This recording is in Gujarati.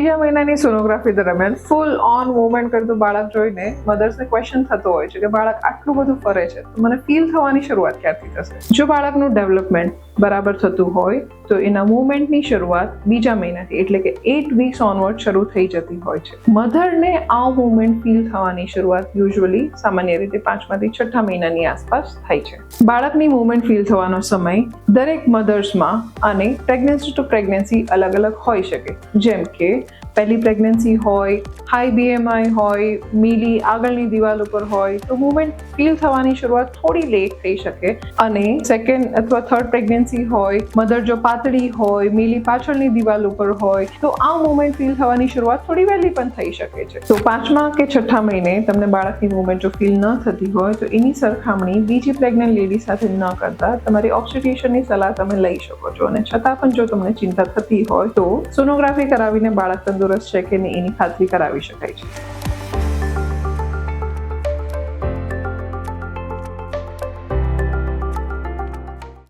ત્રીજા મહિનાની સોનોગ્રાફી દરમિયાન ફૂલ ઓન મૂવમેન્ટ કરતું બાળક જોઈને મધર્સને ક્વેશ્ચન થતો હોય છે કે બાળક આટલું બધું ફરે છે તો મને ફીલ થવાની શરૂઆત ક્યારથી થશે. જો બાળકનું ડેવલપમેન્ટ બરાબર થતું હોય તો એના મૂવમેન્ટની શરૂઆત બીજા મહિનાથી એટલે કે 8 વીક્સ ઓનવર્ડ શરૂ થઈ જતી હોય છે. મધરને આ મૂવમેન્ટ ફીલ થવાની શરૂઆત યુઝ્યુઅલી સામાન્ય રીતે 5માથી 6 મહિનાની આસપાસ થાય છે. બાળકની મૂવમેન્ટ ફીલ થવાનો સમય દરેક મધર્સમાં અને પ્રેગ્નન્સી ટુ પ્રેગ્નન્સી અલગ અલગ હોઈ શકે. જેમ કે પહેલી પ્રેગ્નન્સી હોય, હાઈ BMI હોય, મીલી આગળની દિવાલ ઉપર હોય તો મૂવમેન્ટ ફીલ થવાની શરૂઆત થોડી લેટ થઈ શકે. અને સેકન્ડ અથવા થર્ડ પ્રેગ્નન્સી હોય, મધર જો પાતળી હોય, મીલી પાછળની દિવાલ ઉપર હોય તો આ મૂવમેન્ટ ફીલ થવાની શરૂઆત થોડી વહેલી પણ થઈ શકે છે. તો 5મા કે 6 મહિને તમને બાળકની મૂવમેન્ટ જો ફીલ ન થતી હોય તો એની સરખામણી બીજી પ્રેગ્નન્ટ લેડી સાથે ન કરતા તમારી ઓબ્સ્ટેટ્રિશિયનની સલાહ તમે લઈ શકો છો. અને છતાં પણ જો તમને ચિંતા થતી હોય તો સોનોગ્રાફી કરાવીને બાળક તંદુરસ્ત છે કે નહીં એની ખાતરી કરાવી શકાય છે.